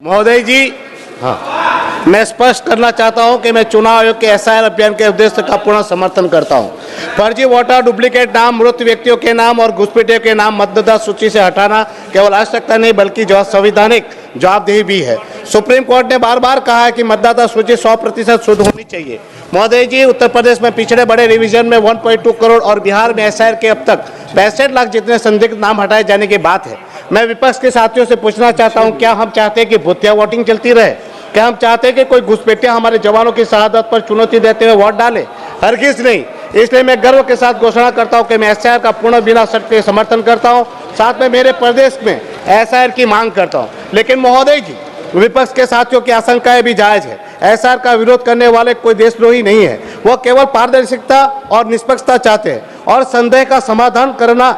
महोदय जी, हाँ, मैं स्पष्ट करना चाहता हूं कि मैं चुनाव आयोग के एसआईआर अभियान के उद्देश्य का पूर्ण समर्थन करता हूं। फर्जी वोटर, डुप्लीकेट नाम, मृत व्यक्तियों के नाम और घुसपैठियों के नाम मतदाता सूची से हटाना केवल आवश्यकता नहीं बल्कि संवैधानिक जवाबदेही भी है। सुप्रीम कोर्ट ने बार बार कहा है कि मतदाता सूची 100% शुद्ध होनी चाहिए। महोदय जी, उत्तर प्रदेश में पिछड़े बड़े रिवीजन में 1.2 करोड़ और बिहार में एसआईआर के अब तक 65 लाख जितने संदिग्ध नाम हटाए जाने की बात है। मैं विपक्ष के साथियों से पूछना चाहता हूं, क्या हम चाहते हैं कि भूतिया वोटिंग चलती रहे? क्या हम चाहते हैं कि कोई घुसपैठिया हमारे जवानों की शहादत पर चुनौती देते हुए वोट डाले? हरगिज नहीं। इसलिए मैं गर्व के साथ घोषणा करता हूं कि मैं एसआईआर का पूर्ण बिना शर्त के समर्थन करता हूं। साथ में मेरे प्रदेश में एसआईआर की मांग करता हूं। लेकिन महोदय जी, विपक्ष के साथियों की आशंकाएं भी जायज है। एसआईआर का विरोध करने वाले कोई देशद्रोही नहीं है। वह केवल पारदर्शिता और निष्पक्षता चाहते हैं और संदेह का समाधान करना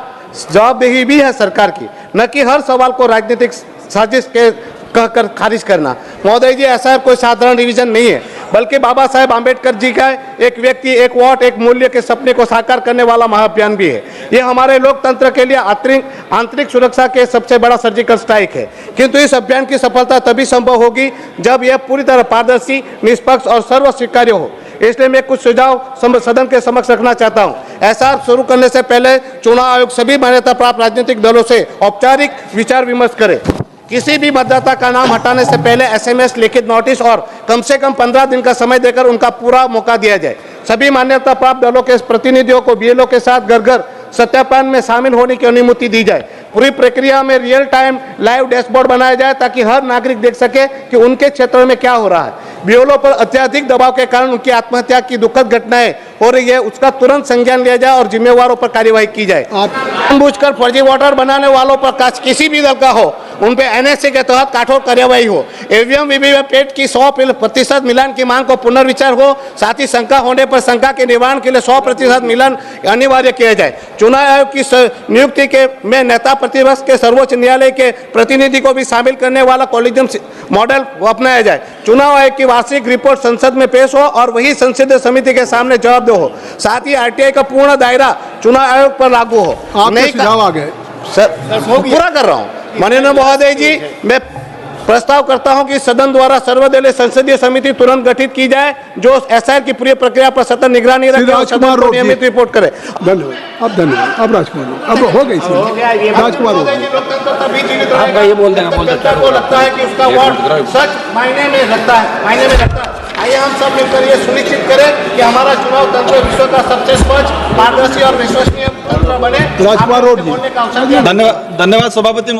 जवाबदेही भी है सरकार की, न कि हर सवाल को राजनीतिक साजिश के कहकर खारिज करना। महोदय जी, एसआईआर कोई साधारण रिवीजन नहीं है बल्कि बाबा साहेब आम्बेडकर जी का एक व्यक्ति, एक वोट, एक मूल्य के सपने को साकार करने वाला महाअभियान भी है। ये हमारे लोकतंत्र के लिए आंतरिक सुरक्षा के सबसे बड़ा सर्जिकल स्ट्राइक है। किंतु इस अभियान की सफलता तभी संभव होगी जब यह पूरी तरह पारदर्शी, निष्पक्ष और सर्व स्वीकार्य हो। इसलिए मैं कुछ सुझाव सदन के समक्ष रखना चाहता हूं। एसआईआर शुरू करने से पहले चुनाव आयोग सभी मान्यता प्राप्त राजनीतिक दलों से औपचारिक विचार विमर्श करे। किसी भी मतदाता का नाम हटाने से पहले एसएमएस, लिखित नोटिस और कम से कम 15 दिन का समय देकर उनका पूरा मौका दिया जाए। सभी मान्यता प्राप्त दलों के प्रतिनिधियों को बीएलओ के साथ घर घर सत्यापन में शामिल होने की अनुमति दी जाए। पूरी प्रक्रिया में रियल टाइम लाइव डैशबोर्ड बनाया जाए ताकि हर नागरिक देख सके कि उनके क्षेत्र में क्या हो रहा है। बीएलओ पर अत्यधिक दबाव के कारण उनकी आत्महत्या की दुखद घटनाएं हो रही है, उसका तुरंत संज्ञान लिया जाए और जिम्मेवारों पर कार्यवाही की जाए। जानबूझकर फर्जी वोटर बनाने वालों पर किसी भी दल का हो, उन पे एनएसए के तहत कठोर कार्यवाही हो। ईवीएम वीवीपैट की 100% मिलान की मांग को पुनर्विचार हो। साथ ही शंका होने पर शंका के निवारण के लिए 100% मिलान अनिवार्य किया जाए। चुनाव आयोग की नियुक्ति के में नेता प्रतिपक्ष के सर्वोच्च न्यायालय के प्रतिनिधि को भी शामिल करने वाला कॉलेजियम मॉडल अपनाया जाए। चुनाव आयोग की वार्षिक रिपोर्ट संसद में पेश हो और वही संसदीय समिति के सामने जवाब दो हो। साथ ही आरटीआई का पूर्ण दायरा चुनाव आयोग पर लागू हो। नहीं सुझाव आ गए सर, पूरा कर रहा हूँ। माननीय महोदय जी, मैं प्रस्ताव करता हूं कि सदन द्वारा सर्वदलीय संसदीय समिति तुरंत गठित की जाए जो एसआईआर की पूरी प्रक्रिया पर सतत निगरानी रखे और सदन को नियमित रिपोर्ट करे। धन्यवाद। अब राजकुमार, अब हो गई राजकुमार आपका ये बोल देना को लगता है कि उसका वोट सच मायने में लगता है। आइए हम सब मिलकर ये सुनिश्चित करें कि हमारा चुनाव तंत्र विश्व का सबसे स्वच्छ, पारदर्शी और विश्वसनीय तंत्र बने। राजकुमार रोड जी, धन्यवाद सभापति।